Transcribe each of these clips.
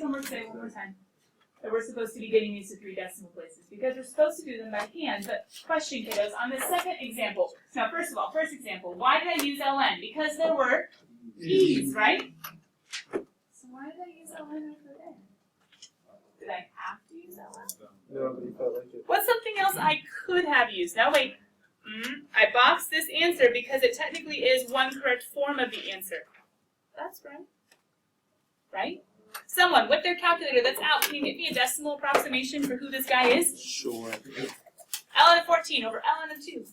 homework say one more time. That we're supposed to be getting used to 3 decimal places because we're supposed to do them by hand. But question, kiddos, on the second example. Now, first of all, first example, why did I use ln? Because there were e's, right? So why did I use ln over there? Did I have to use ln? No, but you felt like it. What's something else I could have used? Now wait, I boxed this answer because it technically is one correct form of the answer. That's right. Right? Someone with their calculator that's out, can you get me a decimal approximation for who this guy is? Sure. ln of 14 over ln of 2.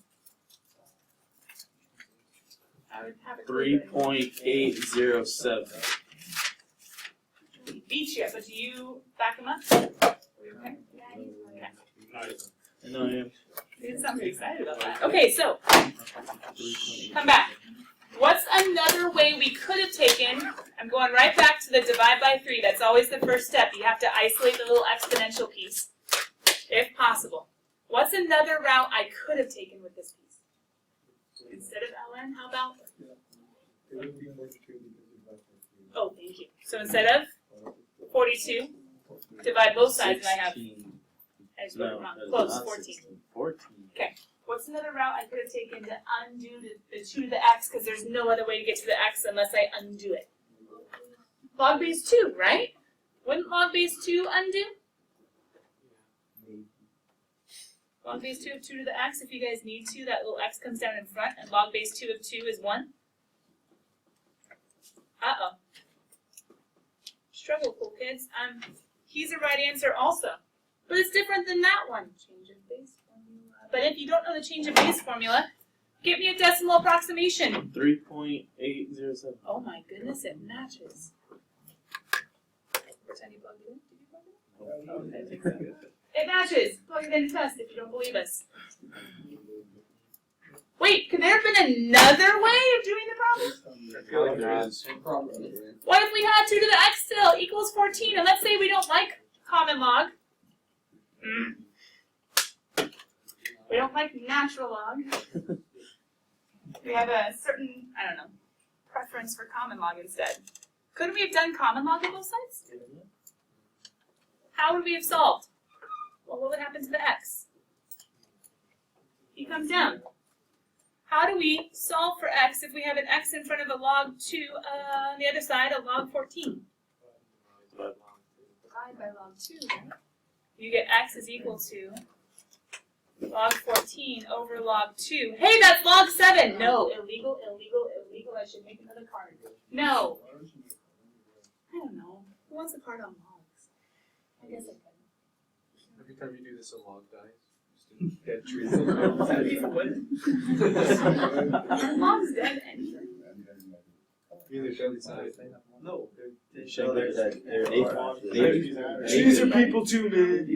I would have it 3.807. He beat you, but do you back him up? Okay. No, yeah. You sound pretty excited about that. Okay, so come back. What's another way we could have taken? I'm going right back to the divide by 3. That's always the first step. You have to isolate the little exponential piece, if possible. What's another route I could have taken with this piece? Instead of ln, how about? Oh, thank you. So instead of 42, divide both sides, and I have. I just wrote it wrong. Close, 14. 14. Okay. What's another route I could have taken to undo the 2 to the x, because there's no other way to get to the x unless I undo it? Log base 2, right? Wouldn't log base 2 undo? Log base 2 of 2 to the x, if you guys need to, that little x comes down in front, and log base 2 of 2 is 1. Uh-oh. Struggle, cool kids. He's a right answer also. But it's different than that one. Change of base formula. But if you don't know the change of base formula, give me a decimal approximation. 3.807. Oh my goodness, it matches. Pretend you plugged it in. Did you plug it in? Oh, okay. It matches. Plug it in to test if you don't believe us. Wait, could there have been another way of doing the problem? What if we had 2 to the x still equals 14? And let's say we don't like common log. We don't like natural log. We have a certain, I don't know, preference for common log instead. Couldn't we have done common log on both sides? How would we have solved? Well, what would happen to the x? He comes down. How do we solve for x if we have an x in front of a log 2 on the other side, a log 14? Divide by log 2, right? You get x is equal to log 14 over log 2. Hey, that's log 7! No, illegal, illegal, illegal. I should make another card. No. I don't know. Who wants a card on logs? I guess I could. Every time you do this, a log dies. Dead trees. Are logs dead anyway? Either show the size. No, Trees are people too, man.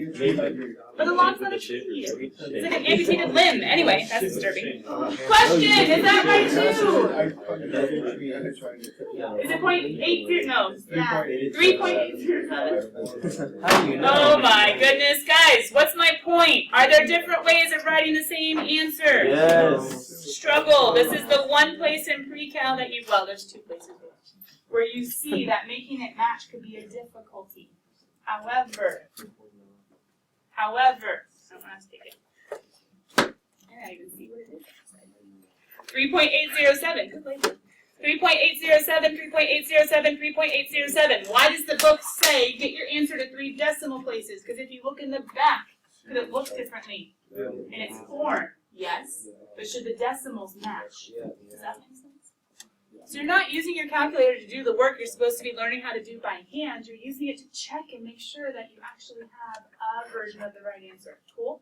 But the log's not a tree. It's like an amputated limb. Anyway, that's disturbing. Question! Is that right too? Is it 0.80? No. Yeah. 3.807. Oh my goodness, guys! What's my point? Are there different ways of writing the same answer? Yes. Struggle. This is the one place in Precalc that well, there's 2 places where you see that making it match could be a difficulty. However, I don't have to take it. I don't even see what it is. 3.807. Good label. 3.807, 3.807, 3.807. Why does the book say get your answer to 3 decimal places? Because if you look in the back, could it look differently? In its form, yes. But should the decimals match? Does that make sense? So you're not using your calculator to do the work you're supposed to be learning how to do by hand. You're using it to check and make sure that you actually have a version of the right answer. Cool?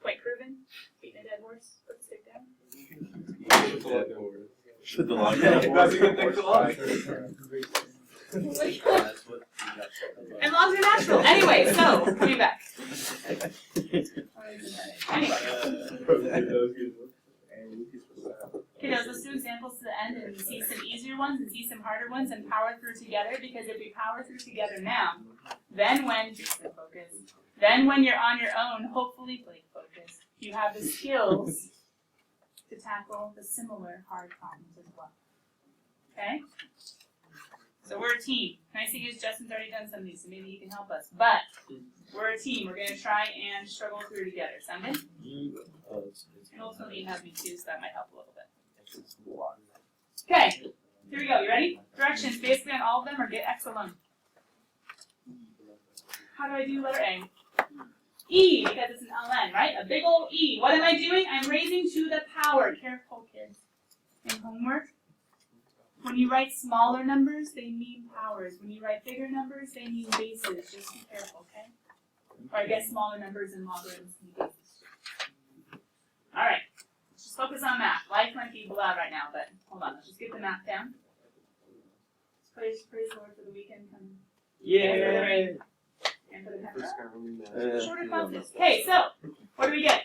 Point proven? Beating a dead horse? Put the stick down? Put the log down. That's a good thing to log. And logs are natural. Anyway, so, coming back. Anyway. Kiddos, let's do examples to the end and see some easier ones and see some harder ones and power through together, because if we power through together now, then when you're on your own, hopefully play focus, you have the skills to tackle the similar hard problems as well. Okay? So So we're a team. Nice thing is Justin's already done some of these, so maybe he can help us. But we're a team. We're going to try and struggle through together. Sound good? And ultimately you have me too, so that might help a little bit. Okay, here we go. You ready? Directions basically on all of them, or get X alone. How do I do letter A? E, because it's an ln, right? A big old E. What am I doing? I'm raising to the power. Careful, kids. In homework, when you write smaller numbers, they mean powers. When you write bigger numbers, they mean bases. Just be careful, okay? Or I guess smaller numbers and logarithms mean bases. All right. Let's just focus on math. Life might be loud right now, but hold on. Let's just get the math down. Praise the Lord for the weekend coming. Yeah. And for the First pepper. time we met. Shorter classes. Okay, so what do we get?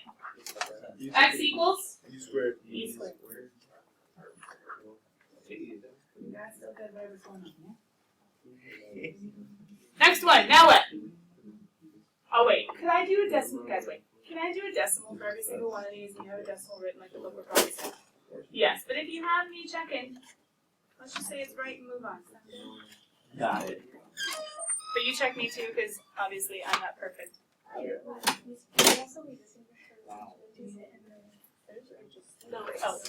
X equals E squared. E squared. You guys feel good whatever's going on, yeah? Next one. Now what? Oh wait, could I do a decimal? Guys, wait. Can I do a decimal for every single one of these? And you have a decimal written like the book we're probably saying. Yes, but if you have me checking, let's just say it's right and move on. Got it. But you check me too, because obviously I'm not perfect. No, Oh,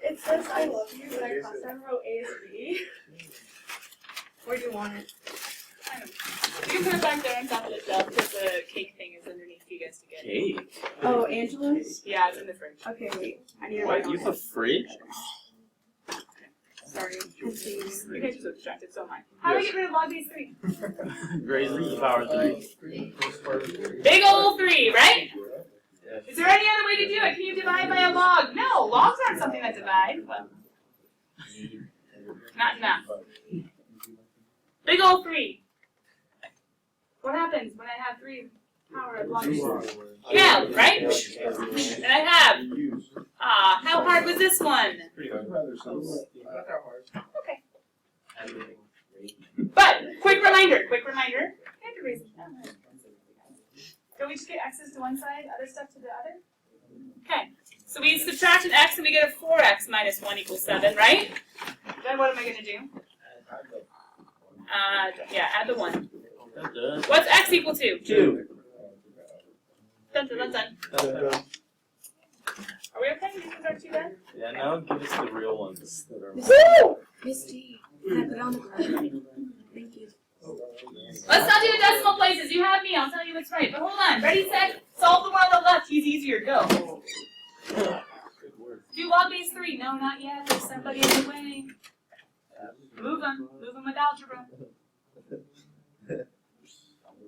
it says I love you, but I crossed out and wrote A is B. Where do you want it? I don't know. You can put it back there on top of the shelf because the cake thing is underneath for you guys to get. Cake. Oh, Angela's? Yeah, it's in the fridge. Okay, wait. I need to What? write You on have a it. fridge? Sorry. I'm seeing You guys are so distracted, so am I. How do I get rid of log base 3? Raise to the power 3. Big old 3, right? Is there any other way to do it? Can you divide by a log? No, logs aren't something that divide. But not enough. Big old 3. What happens when I have 3 power of log base 3? Yeah, right? And I have. How hard was this one? Okay. But, quick reminder. I have to raise it down. Can we just get x's to one side, other stuff to the other? Okay. So we subtract an x and we get a 4x minus 1 equals 7, right? Then what am I going to do? Yeah, add the 1. What's x equal to? 2. Dun, dun, dun, dun. Are we okay? These ones aren't too bad? Yeah, now give us the real ones. Woo! Misty, can I put it on the ground? Thank you. Let's not do the decimal places. You have me. I'll tell you what's right. But hold on. Ready, set, solve the one on the left. He's easier. Go. Do log base 3. No, not yet. There's somebody in the way. Move them. Move them with algebra.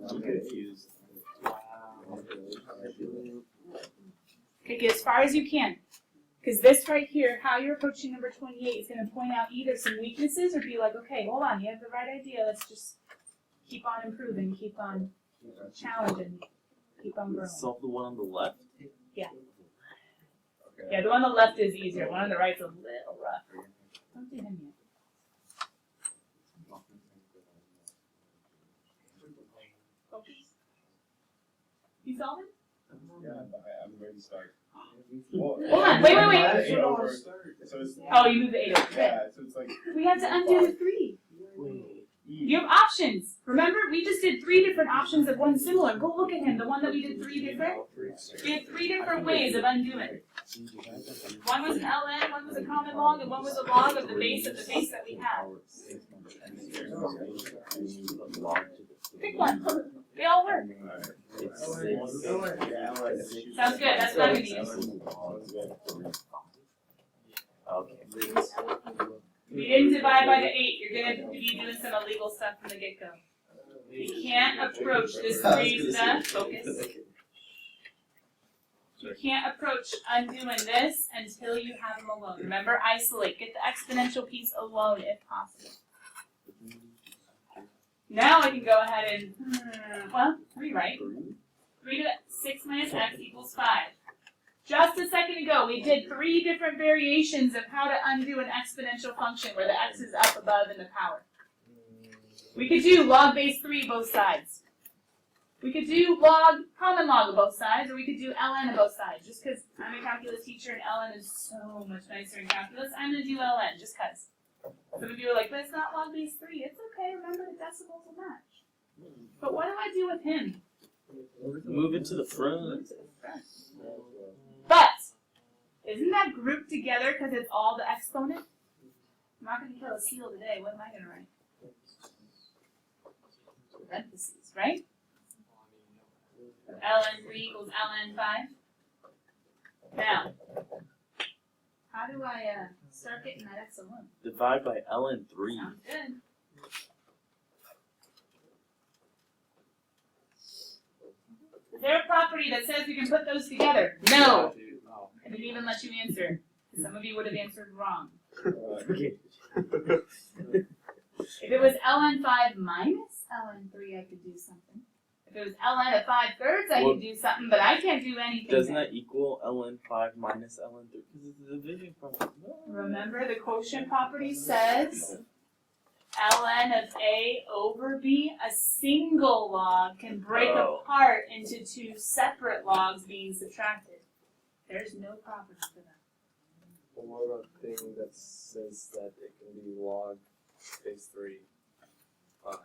I'm confused. Okay, get as far as you can. Because this right here, how you're approaching number 28 is going to point out either some weaknesses or be like, okay, hold on, you have the right idea. Let's just keep on improving, keep on challenging, keep on growing. Solve the one on the left. Yeah, the one on the left is easier. One on the right's a little rough. Don't do him yet. Focus. You solve it? Yeah, I'm ready to start. Hold on, wait. So it's, Oh, you moved the 8 over. yeah, so it's like, We have to undo the 3. You have options. Remember, we just did 3 different options of one similar. Go look at him, the one that we did 3 different. We had 3 different ways of undoing. One was an ln, one was a common log, and one was a log of the base that we have. Pick one. They all work. Sounds good. That's what I'm going to use. Okay. If you didn't divide by the 8, you're going to be doing some illegal stuff from the get-go. You can't approach this 3 to the focus. You can't approach undoing this until you have them alone. Remember, isolate. Get the exponential piece alone if possible. Now I can go ahead and, rewrite. 3 to 6 minus x equals 5. Just a second ago, we did 3 different variations of how to undo an exponential function where the x is up above in the power. We could do log base 3 both sides. We could do log, common log of both sides, or we could do ln of both sides. Just because I'm a calculus teacher and ln is so much nicer in calculus, I'm going to do ln, just because. Some of you are like, but it's not log base 3. It's okay, remember the decimals will match. But what do I do with him? Move it to the front. Move it to the front. But, isn't that grouped together because it's all the exponent? I'm not going to kill a seal today. What am I going to write? Parentheses, right? ln 3 equals ln 5. Now, how do I start getting that x of 1? Divide by ln 3. Sounds good. Is there a property that says we can put those together? No. I didn't even let you answer. Some of you would have answered wrong. If it was ln 5 minus ln 3, I could do something. If it was ln of 5/3, I could do something, but I can't do anything. Doesn't there. that equal ln 5 minus ln 3? Because it's a division problem. Remember, the quotient property says ln of A over B, a single log can break apart into two separate logs being subtracted. There's no property for that. Well, what about the thing that says that it can be log base 3, 5?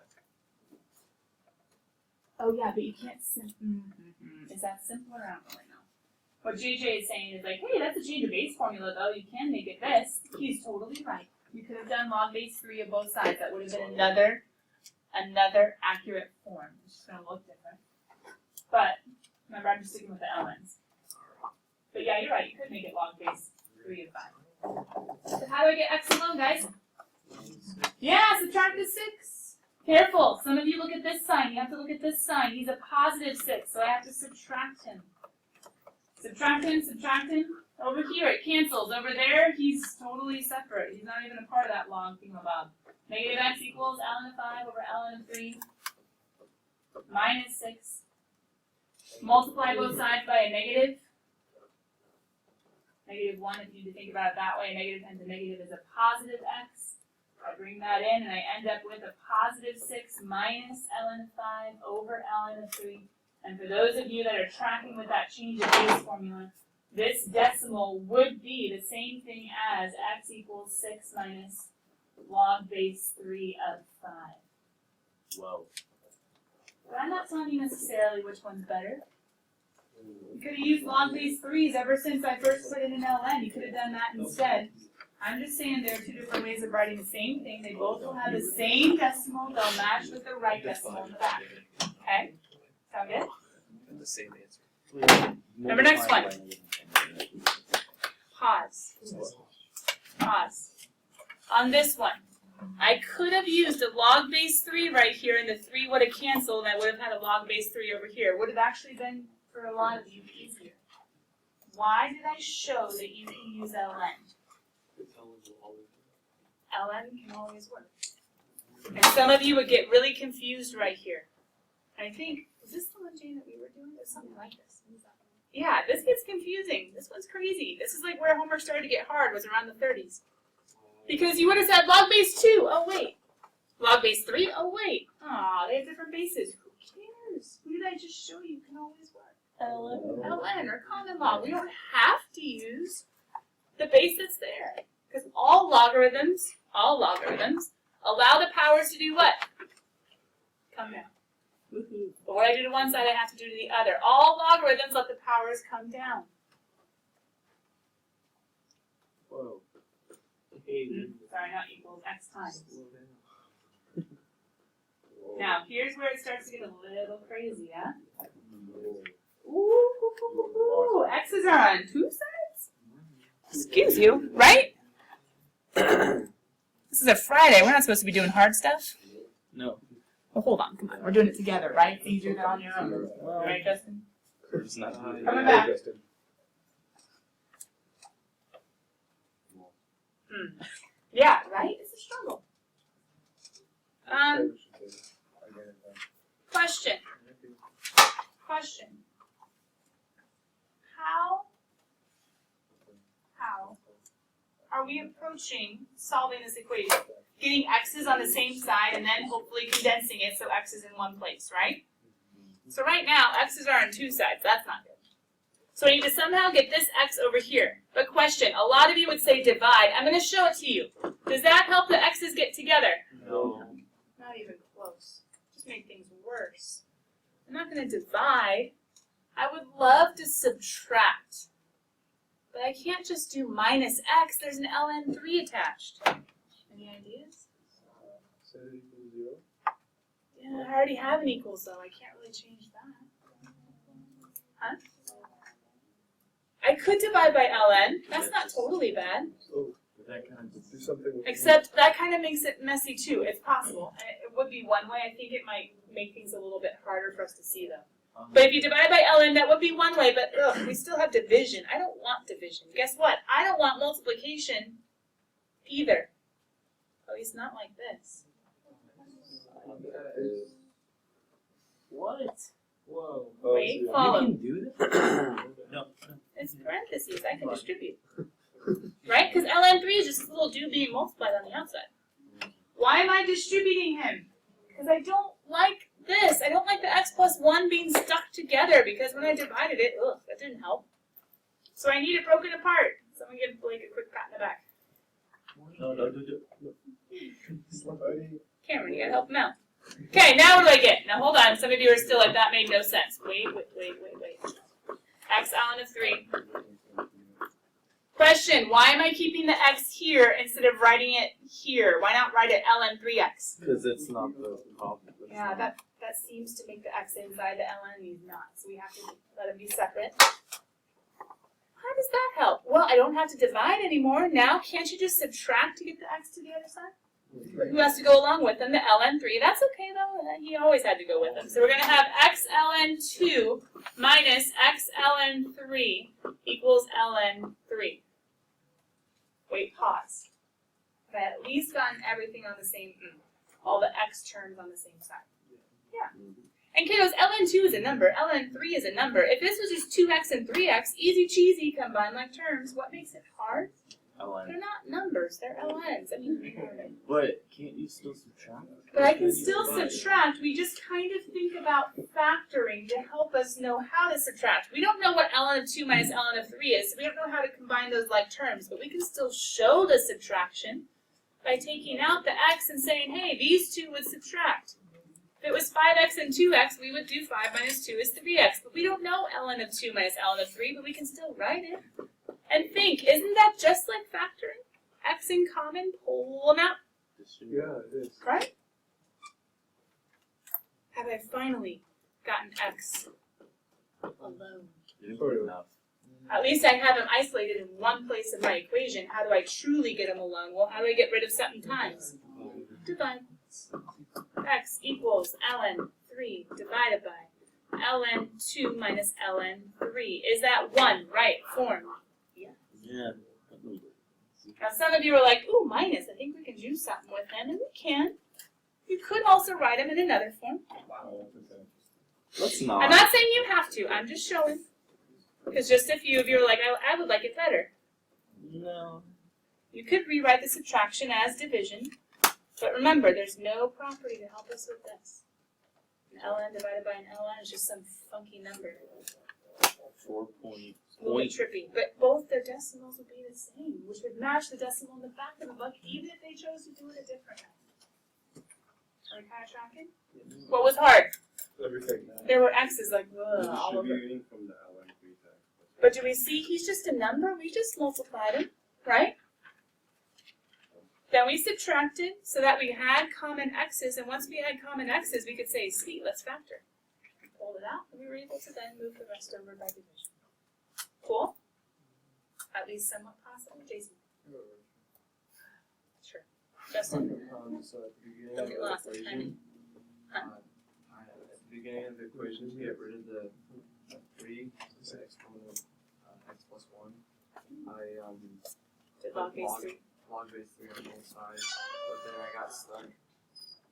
Oh yeah, but you can't Is that simpler? I don't really know. What JJ is saying is like, hey, that's a change of base formula though. You can make it this. He's totally right. You could have done log base 3 of both sides. That would have been another accurate form. It's just gonna look different. But remember, I'm just sticking with the ln's. But yeah, you're right. You could make it log base 3 of 5. So how do I get x alone, guys? Yeah, subtract the 6. Careful. Some of you look at this sign. You have to look at this sign. He's a positive 6, so I have to subtract him. Subtract him, subtract him. Over here, it cancels. Over there, he's totally separate. He's not even a part of that log thingamabob. Negative x equals ln of 5 over ln of 3 minus 6. Multiply both sides by a negative. Negative 1, if you need to think about it that way. Negative times a negative is a positive x. I bring that in, and I end up with a positive 6 minus ln of 5 over ln of 3. And for those of you that are tracking with that change of base formula, this decimal would be the same thing as x equals 6 minus log base 3 of 5. Whoa. But I'm not telling you necessarily which one's better. You could have used log base 3s ever since I first put it in ln. You could have done that instead. I'm just saying there are two different ways of writing the same thing. They both will have the same decimal. They'll match with the right decimal in the back. Okay? Sound good? The same answer. Remember next one. Pause. Pause. On this one, I could have used a log base 3 right here, and the 3 would have canceled, and I would have had a log base 3 over here. Would have actually been, for a lot of you, easier. Why did I show that you can use ln? ln can always work. And some of you would get really confused right here. And I think, is this the one, Jane, that we were doing? There's something like this. Yeah, this gets confusing. This one's crazy. This is like where homework started to get hard, was around the 30s. Because you would have said log base 2, oh wait. Log base 3, oh wait. Aw, they have different bases. Who cares? Who did I just show you can always work? ln or common log. We don't have to use the base that's there. Because all logarithms, allow the powers to do what? Come down. But what I do to one side, I have to do to the other. All logarithms let the powers come down. Whoa. Sorry, not equals x times. Now, here's where it starts to get a little crazy, yeah? Ooh, x's are on two sides? Excuse you, right? This is a Friday. We're not supposed to be doing hard stuff. No. Well, hold on. Come on. We're doing it together, right? It's easier than on your own. Right, Justin? It's not Coming back. Yeah, right? It's a struggle. Question. How are we approaching solving this equation? Getting x's on the same side and then hopefully condensing it so x is in one place, right? So right now, x's are on two sides. That's not good. So I need to somehow get this x over here. But question, a lot of you would say divide. I'm going to show it to you. Does that help the x's get together? No. Not even close. Just make things worse. I'm not going to divide. I would love to subtract. But I can't just do minus x. There's an ln3 attached. Any ideas? Set it equal to 0. Yeah, I already have an equals though. I can't really change that. Huh? I could divide by ln. That's not totally bad. Oh, That kind of do something with Except that kind of makes it messy too. It's possible. It would be one way. I think it might make things a little bit harder for us to see though. But if you divide by ln, that would be one way, but ugh, we still have division. I don't want division. Guess what? I don't want multiplication either. At least not like this. What? Whoa. Wait, so follow. You can do this? No. It's parentheses. I can distribute. Right? Because ln3 is just a little dude being multiplied on the outside. Why am I distributing him? Because I don't like this. I don't like the x plus 1 being stuck together because when I divided it, ugh, that didn't help. So I need it broken apart. Someone give Blake a quick pat in the back. No, do. Somebody. Cameron, you gotta help him out. Okay, now what do I get? Now hold on, some of you are still like, that made no sense. Wait. X ln of 3. Question, why am I keeping the x here instead of writing it here? Why not write it ln 3x? Because it's not the problem. Yeah, that seems to make the x inside the ln and he's not. So we have to let them be separate. How does that help? Well, I don't have to divide anymore. Now, can't you just subtract to get the x to the other side? Who has to go along with them? The ln3. That's okay though. He always had to go with them. So we're going to have x ln2 minus x ln3 equals ln3. Wait, pause. I've at least gotten everything on the same, all the x terms on the same side. Yeah. And kiddos, ln2 is a number, ln3 is a number. If this was just 2x and 3x, easy cheesy, combine like terms. What makes it hard? They're not numbers, they're ln's. I mean, But can't you still subtract? but I can still subtract. We just kind of think about factoring to help us know how to subtract. We don't know what ln of 2 minus ln of 3 is, so we don't know how to combine those like terms, but we can still show the subtraction by taking out the x and saying, hey, these two would subtract. If it was 5x and 2x, we would do 5 minus 2 is 3x, but we don't know ln of 2 minus ln of 3, but we can still write it. And think, isn't that just like factoring? X in common, pull them out, Yeah, it is. right? Have I finally gotten x alone? Sort of enough. At least I have them isolated in one place in my equation. How do I truly get them alone? Well, how do I get rid of something times? Divide. X equals ln3 divided by ln2 minus ln3. Is that one right form? Yeah. Now some of you are like, ooh, minus. I think we can do something with them, and we can. You could also write them in another form. Let's not. I'm not saying you have to. I'm just showing. Because just a few of you are like, I would like it better. No. You could rewrite the subtraction as division. But remember, there's no property to help us with this. An ln divided by an ln is just some funky number. 4 point. A little bit trippy. But both their decimals would be the same, which would match the decimal in the back of the book, even if they chose to do it a different way. Are we kind of tracking? What was hard? Everything. There were x's like, ugh, all over. Distributing from the ln3 tag. But do we see he's just a number? We just multiplied him, right? Then we subtracted so that we had common x's, and once we had common x's, we could say, sweet, let's factor. Pulled it out, and we were able to then move the rest over by division. Cool? At least somewhat possible. Jason? Sure. Justin? So at the beginning Don't of get the lost in timing. equation, at the beginning of the equation, to get rid of the 3, this exponent x plus 1, I Did log base 3. log base 3 on both sides, but then I got stuck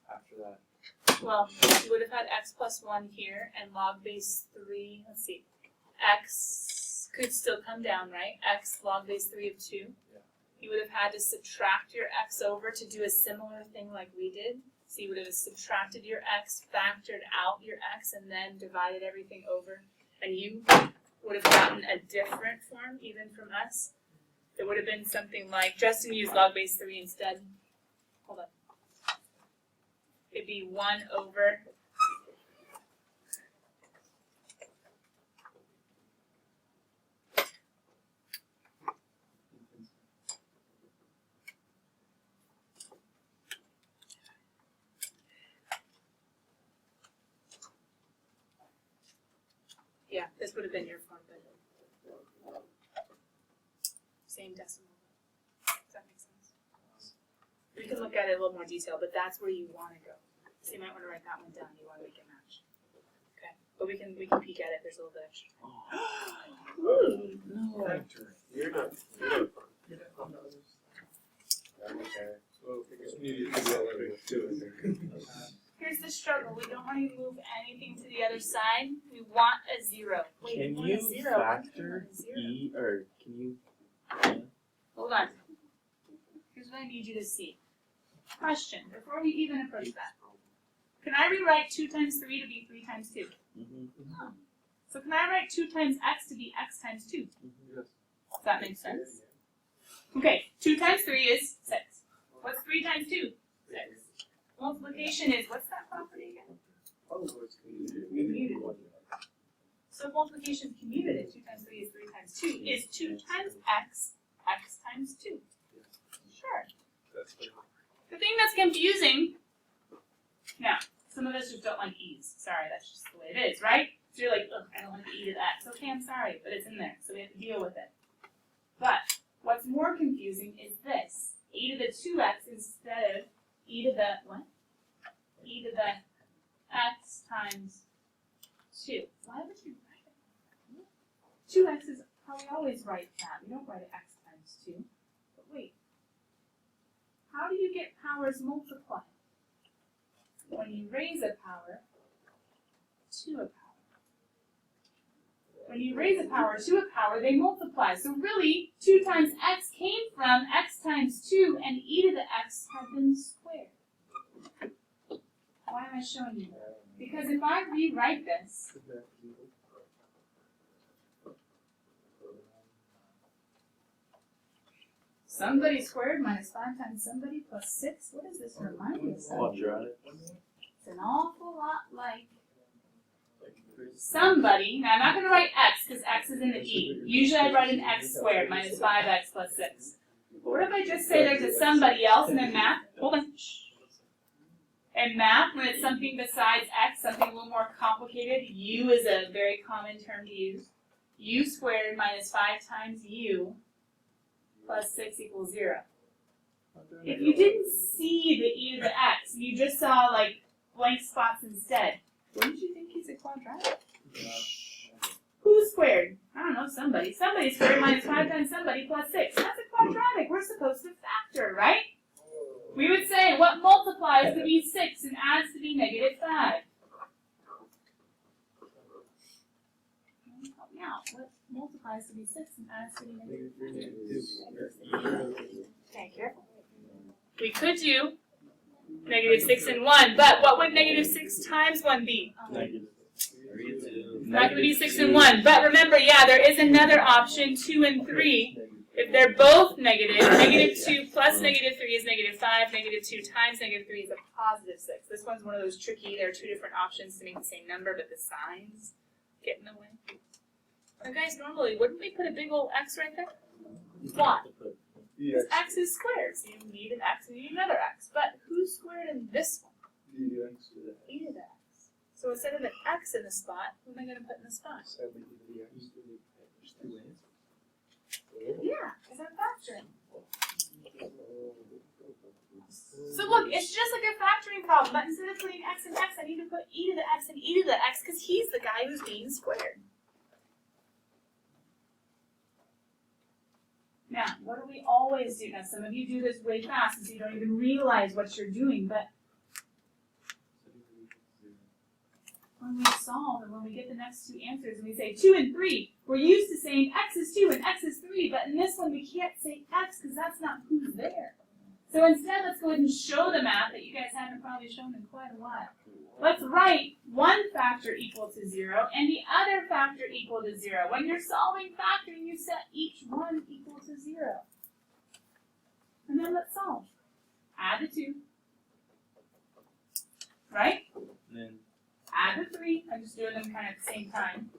after that. Well, you would have had x plus 1 here, and log base 3, let's see, x could still come down, right? X log base 3 of 2. Yeah. You would have had to subtract your x over to do a similar thing like we did. So you would have subtracted your x, factored out your x, and then divided everything over. And you would have gotten a different form even from us. It would have been something like, Justin used log base 3 instead. Hold on. It'd be 1 over. Yeah, this would have been your form, but same decimal. Does that make sense? We can look at it in a little more detail, but that's where you want to go. So you might want to write that one down. You want to make it match. Okay, but we can peek at it. There's a little bit extra. Ooh. No. You're done. You're done. Okay. Well, I guess we need to do that too. Here's the struggle. We don't want to move anything to the other side. We want a 0. Wait, Can we want you a 0. Why do we factor want a 0? E, or can you? Hold on. Here's what I need you to see. Question, before we even approach that. Can I rewrite 2 times 3 to be 3 times 2? Mm-hmm. So can I write 2 times x to be x times 2? Yes. Does that make sense? Okay, 2 times 3 is 6. What's 3 times 2? 6. Multiplication is, what's that property again? Commutative. So if multiplication is commutative, 2 times 3 is 3 times 2, is 2 times x, x times 2. Sure. That's fine. The thing that's confusing, now, some of us just don't like e's. Sorry, that's just the way it is, right? So you're like, ugh, I don't like the e to the x. Okay, I'm sorry, but it's in there, so we have to deal with it. But what's more confusing is this. E to the 2x instead of e to the, what? E to the x times 2. Why would you write it? 2x is how we always write that. We don't write it x times 2. But wait. How do you get powers multiplied? When you raise a power to a power. When you raise a power to a power, they multiply. So really, 2 times x came from x times 2, and e to the x had been squared. Why am I showing you that? Because if I rewrite this, somebody squared minus 5 times somebody plus 6, what does this remind me of? Quadratic. It's an awful lot like somebody, now I'm not going to write x because x is in the e. Usually I write an x squared minus 5x plus 6. But what if I just say there's a somebody else and in math, hold on, shh. In math, when it's something besides x, something a little more complicated, u is a very common term to use. U squared minus 5 times u plus 6 equals 0. If you didn't see the e to the x, you just saw like blank spots instead, wouldn't you think he's a quadratic? Who squared? I don't know, somebody. Somebody squared minus 5 times somebody plus 6. That's a quadratic. We're supposed to factor, right? We would say what multiplies to be 6 and adds to be negative 5. Help me out. What multiplies to be 6 and adds to be negative 5? Okay, careful. We could do negative 6 and 1, but what would negative 6 times 1 be? Negative. It's not going to be 6 and 1. But remember, yeah, there is another option, 2 and 3. If they're both negative, negative 2 plus negative 3 is negative 5. Negative 2 times negative 3 is a positive 6. This one's one of those tricky, there are 2 different options to make the same number, but the signs get in the way. Now guys, normally, wouldn't we put a big old X right there? Why? Because X is squared, so you need an X and you need another X. But who's squared in this one? E to the X. So instead of an X in the spot, who am I going to put in the spot? Yeah, because I'm factoring. So look, it's just like a factoring problem, but instead of putting X and X, I need to put E to the X and E to the X because he's the guy who's being squared. Now, what do we always do? Now, some of you do this way fast, and so you don't even realize what you're doing, but when we solve and when we get the next 2 answers and we say 2 and 3, we're used to saying X is 2 and X is 3, but in this one we can't say X because that's not who's there. So instead, let's go ahead and show the math that you guys haven't probably shown in quite a while. Let's write one factor equal to 0 and the other factor equal to 0. When you're solving factoring, you set each one equal to 0. And then let's solve. Add the 2. Right? Then Add the 3. I'm just doing them kind of at the same time.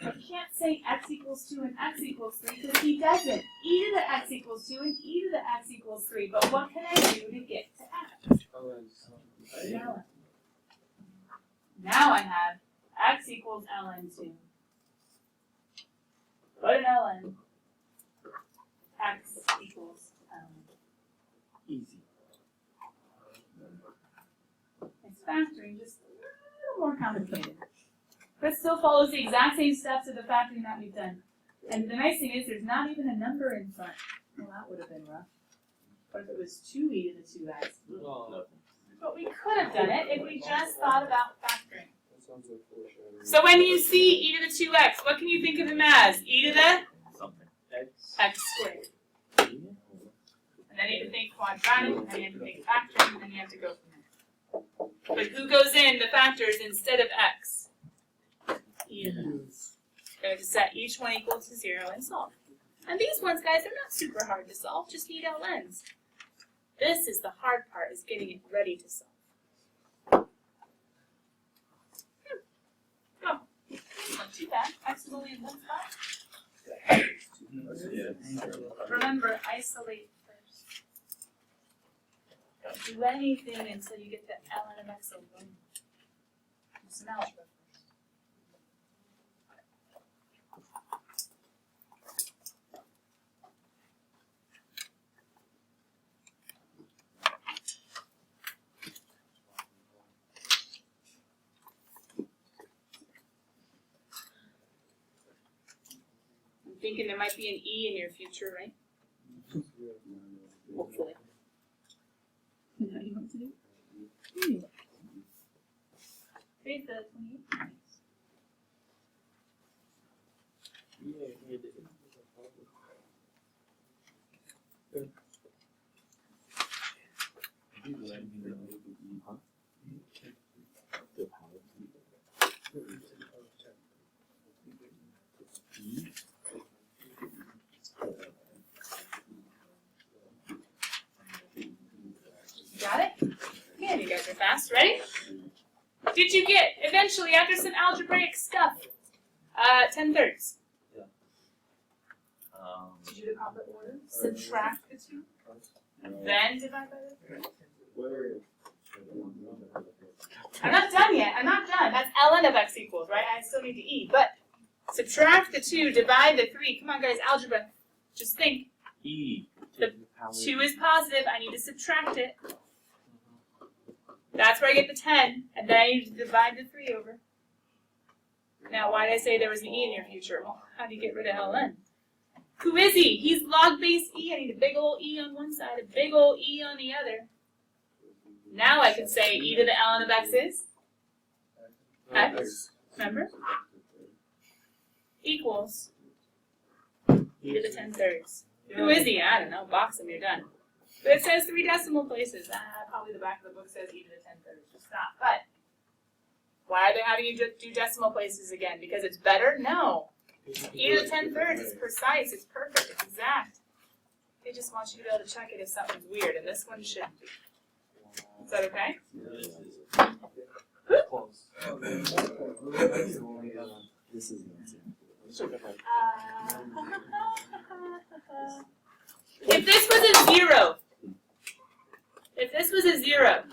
I can't say x equals 2 and x equals 3 because he doesn't. E to the x equals 2 and e to the x equals 3. But what can I do to get to x? Now I have x equals ln2. Put an ln. X equals ln. easy. It's factoring, just a little more complicated. But it still follows the exact same steps of the factoring that we've done. And the nice thing is there's not even a number in front. Well, that would have been rough. What if it was 2e to the 2x? But we could have done it if we just thought about factoring. So when you see e to the 2x, what can you think of him as? E to the Something. X. x squared. And then you have to think quadratic, and then you have to think factoring, and then you have to go from there. But who goes in the factors instead of x? E to the. Going to set each one equal to 0 and solve. And these ones, guys, they're not super hard to solve, just need ln's. This is the hard part, is getting it ready to solve. Oh, not too bad. X is only in one spot. Remember, isolate first. Don't do anything until you get the ln of x over. Do some algebra first. I'm thinking there might be an E in your future, right? Hopefully. You know what you want to do? Read the 28. Got it? Yeah, you guys are fast. Ready? Did you get, eventually, after some algebraic stuff, 10/3? Did you do the proper order? Subtract the 2, then divide by the 3. I'm not done yet. I'm not done. That's ln of x equals, right? I still need to e. But subtract the 2, divide the 3. Come on, guys, algebra. Just think. E. The 2 is positive. I need to subtract it. That's where I get the 10, and then I need to divide the 3 over. Now, why did I say there was an e in your future? Well, how do you get rid of ln? Who is he? He's log base e. I need a big old e on one side, a big old e on the other. Now I can say e to the ln of x is x, remember? Equals e to the 10/3. Who is he? I don't know. Box him, you're done. But it says 3 decimal places. Probably the back of the book says e to the 10/3. Just stop. But why are they having you do decimal places again? Because it's better? No. E to the 10/3 is precise. It's perfect. It's exact. They just want you to be able to check it if something's weird, and this one shouldn't be. Is that okay? Close. This is If this was a 0,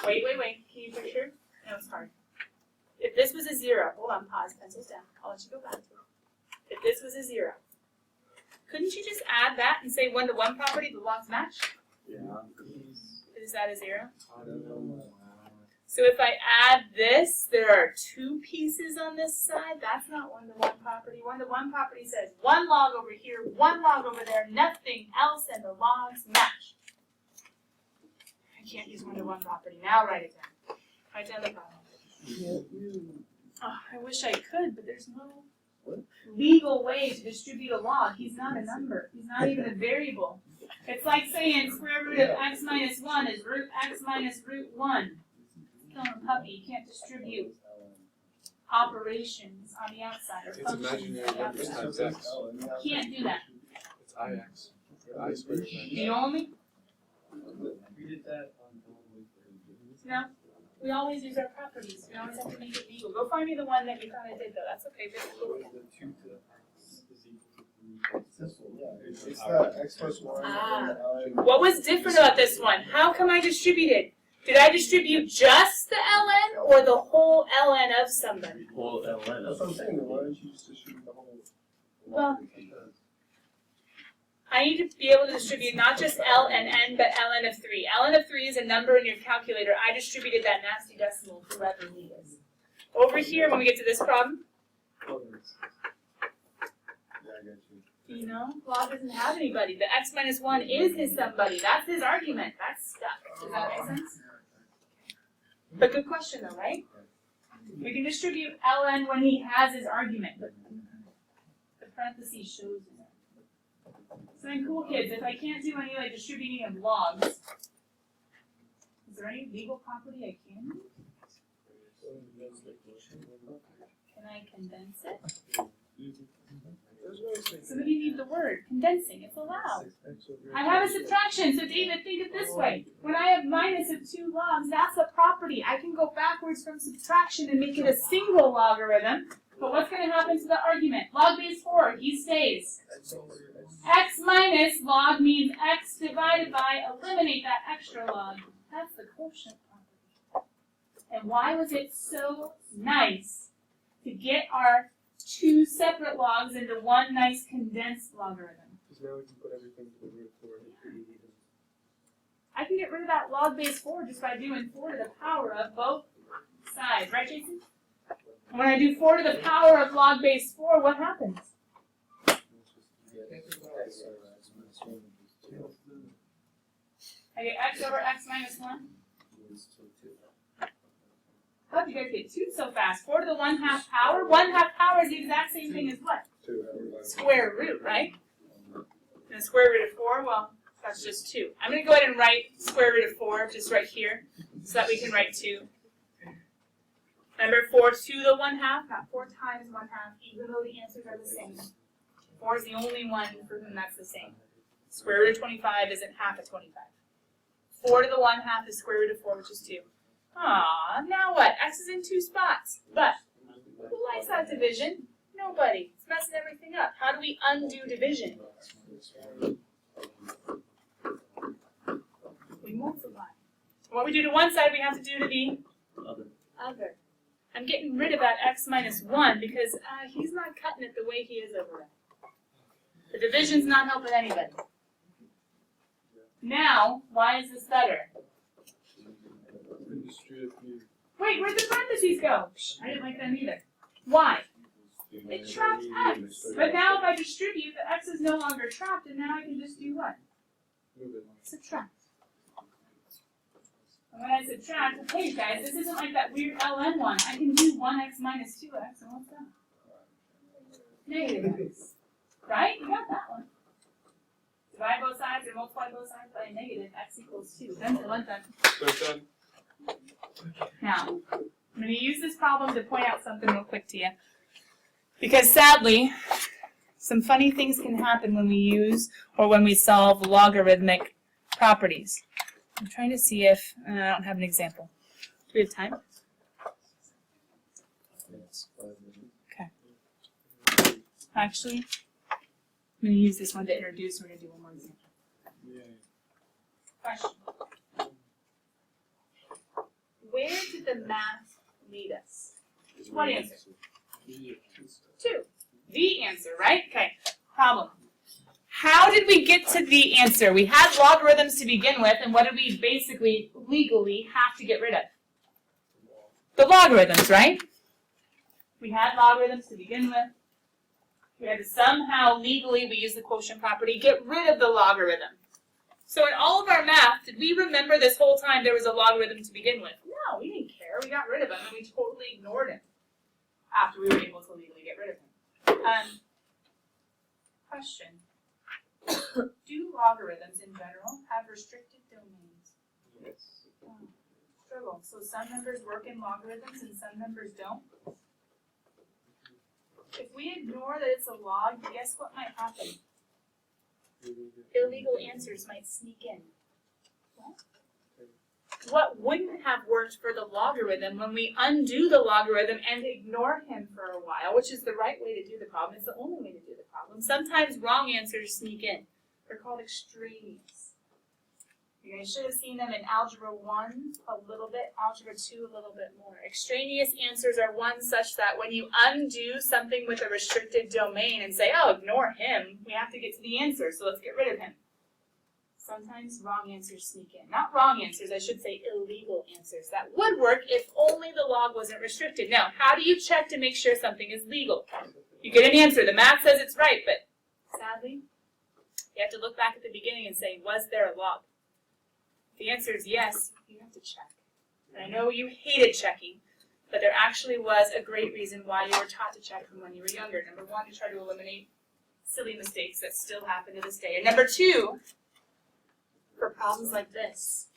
wait, can you picture? No, it's hard. If this was a 0, hold on, pause, pencils down. I'll let you go back to it. If this was a 0, couldn't you just add that and say 1-to-1 property, the logs match? Yeah. Is that a 0? So if I add this, there are 2 pieces on this side. That's not 1-to-1 property. 1-to-1 property says 1 log over here, 1 log over there, nothing else, and the logs match. I can't use 1-to-1 property. Now write it down. Write down the problem. Oh, I wish I could, but there's no legal way to distribute a log. He's not a number. He's not even a variable. It's like saying square root of x minus 1 is root x minus root 1. Killing a puppy. You can't distribute operations on the outside or It's functions imaginary on the numbers outside. times x. Can't do that. It's ix. Or I squared times. You know me? We did that on No. We always use our properties. We always have to make it legal. Go find me the one that you thought I did though. That's okay. But what was the 2 to the x is equal to 3. It's the x plus 1. Ah. What was different about this one? How come I distributed? Did I distribute just the ln or the whole ln of somebody? Whole ln That's of what I'm saying. Why don't you just distribute the whole? Well, I need to be able to distribute not just L and N, but ln of 3. ln of 3 is a number in your calculator. I distributed that nasty decimal to whoever needs. Over here, when we get to this problem, Yeah, I got you. you know, log doesn't have anybody. The x minus 1 is his somebody. That's his argument. That's stuff. Does that make sense? But good question though, right? We can distribute ln when he has his argument, but the parentheses shows it. So then, cool kids, if I can't do any like distributing of logs, is there any legal property I can use? Can I condense it? Some of you need the word condensing. It's allowed. I have a subtraction, so David, think of it this way. When I have minus of 2 logs, that's a property. I can go backwards from subtraction and make it a single logarithm. But what's going to happen to the argument? Log base 4, he stays. X minus log means x divided by, eliminate that extra log. That's the quotient property. And why was it so nice to get our 2 separate logs into one nice condensed logarithm? Because now we can put everything to the root 4. I can get rid of that log base 4 just by doing 4 to the power of both sides. Right, Jason? And when I do 4 to the power of log base 4, what happens? I get x over x minus 1. How did you guys get 2 so fast? 4 to the 1/2 power? 1/2 power is the exact same thing as what? 2. Square root, right? And the square root of 4, well, that's just 2. I'm going to go ahead and write square root of 4 just right here so that we can write 2. Remember 4 to the 1/2, not 4 times 1/2, even though the answers are the same. 4 is the only one for whom that's the same. Square root of 25 isn't half of 25. 4 to the 1/2 is square root of 4, which is 2. Aw, now what? X is in 2 spots. But who likes that division? Nobody. It's messing everything up. How do we undo division? We multiply. What we do to one side, we have to do to the other. I'm getting rid of that x minus 1 because he's not cutting it the way he is over there. The division's not helping anybody. Now, why is this better? Wait, where'd the parentheses go? I didn't like them either. Why? It trapped x. But now if I distribute, the x is no longer trapped, and now I can just do what? Subtract. And when I subtract, hey guys, this isn't like that weird ln one. I can do 1x minus 2x, and what's that? Negative x. Right? You got that one. Divide both sides or multiply both sides by a negative, x equals 2. Done. So it's done. Now, I'm going to use this problem to point out something real quick to you. Because sadly, some funny things can happen when we use or when we solve logarithmic properties. I'm trying to see if, I don't have an example. Do we have time? Okay. Actually, I'm going to use this one to introduce, we're going to do one more example. Question. Where did the math lead us? What answer? 2. The answer, right? Okay. Problem. How did we get to the answer? We had logarithms to begin with, and what did we basically, legally, have to get rid of? The logarithms, right? We had logarithms to begin with. We had to somehow, legally, we use the quotient property, get rid of the logarithm. So in all of our math, did we remember this whole time there was a logarithm to begin with? No, we didn't care. We got rid of him, and we totally ignored him after we were able to legally get rid of him. Question. Do logarithms in general have restricted domains? Yes. Struggle. So some numbers work in logarithms and some numbers don't? If we ignore that it's a log, guess what might happen? Illegal answers might sneak in. What wouldn't have worked for the logarithm when we undo the logarithm and ignore him for a while, which is the right way to do the problem, it's the only way to do the problem. Sometimes wrong answers sneak in. They're called extraneous. You guys should have seen them in Algebra 1 a little bit, Algebra 2 a little bit more. Extraneous answers are ones such that when you undo something with a restricted domain and say, oh, ignore him, we have to get to the answer, so let's get rid of him. Sometimes wrong answers sneak in. Not wrong answers, I should say illegal answers. That would work if only the log wasn't restricted. Now, how do you check to make sure something is legal? You get an answer. The math says it's right, but sadly, you have to look back at the beginning and say, was there a log? If the answer is yes, you have to check. And I know you hated checking, but there actually was a great reason why you were taught to check from when you were younger. Number one, to try to eliminate silly mistakes that still happen to this day. And number two, for problems like this.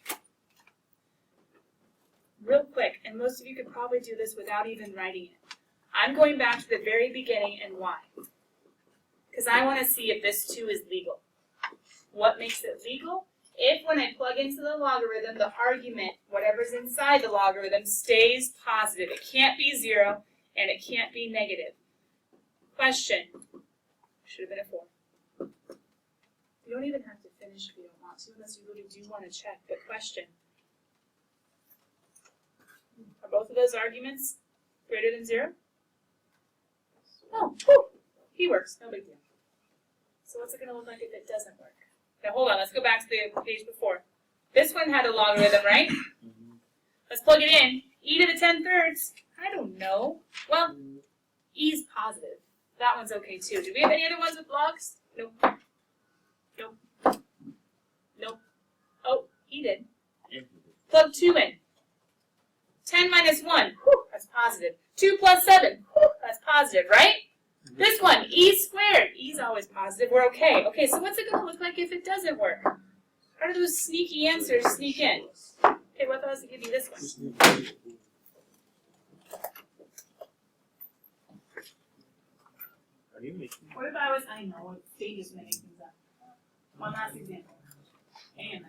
Real quick, and most of you could probably do this without even writing it. I'm going back to the very beginning and why. Because I want to see if this too is legal. What makes it legal? If when I plug into the logarithm, the argument, whatever's inside the logarithm, stays positive. It can't be 0 and it can't be negative. Question. Should have been a 4. You don't even have to finish if you don't want to, unless you really do want to check. But question. Are both of those arguments greater than 0? Oh, whew. He works. No big deal. So what's it going to look like if it doesn't work? Now hold on, let's go back to the page before. This one had a logarithm, right? Let's plug it in. E to the 10/3. I don't know. Well, E's positive. That one's okay too. Do we have any other ones with logs? Nope. Nope. Nope. Oh, he did. Plug 2 in. 10 minus 1. Whew, that's positive. 2 plus 7. Whew, that's positive, right? This one, E squared. E's always positive. We're okay. Okay, so what's it going to look like if it doesn't work? How do those sneaky answers sneak in? Okay, what if I was to give you this one? What if I was, I know, it's dangerous when I make things up. One last example. And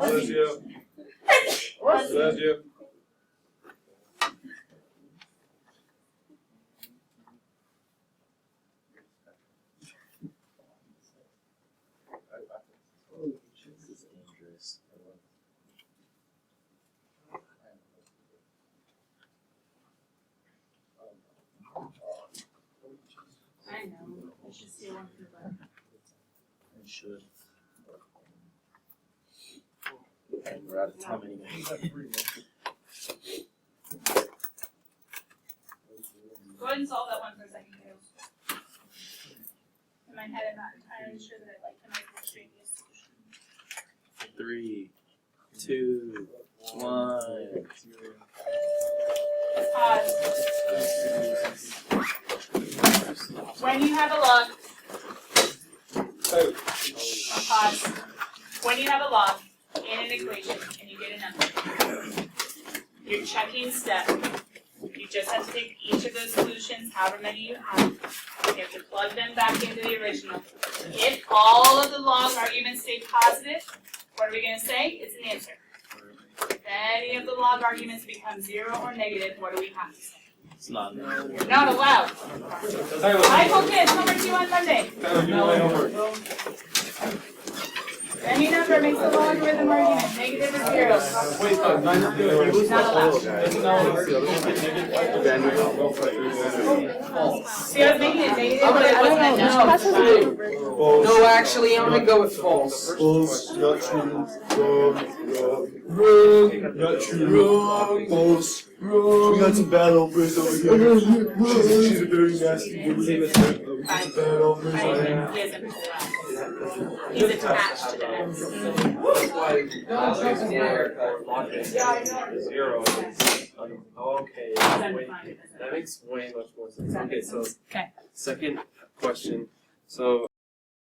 Bless you. Bless you. This is dangerous. I know. I should see one for the It should. And we're out of time anyway. Go ahead and solve that one for a second, Kale. In my head, I'm not entirely sure that I'd like to make an extraneous solution. 3, 2, 1. Pause. When you have a log, pause. When you have a log in an equation and you get a number, your checking step, you just have to take each of those solutions, however many you have, you have to plug them back into the original. If all of the log arguments stay positive, what are we going to say? It's an answer. If any of the log arguments become 0 or negative, what do we have to say? It's not. You're not allowed. Michael kids, homework due on Monday. Tyler, you know my homework. Any number makes a logarithm argument, negative or zero. Wait, minus good. Not allowed. See, I was making it negative, but it wasn't enough. No, actually, I'm gonna go with false. False, not true, wrong, not true, false. We got some bad hombres over here. She's a very nasty woman. We got some bad hombres over here. He isn't allowed. He's attached to the X. Zero. Okay, that makes way much more sense. Okay, so Okay. second question. So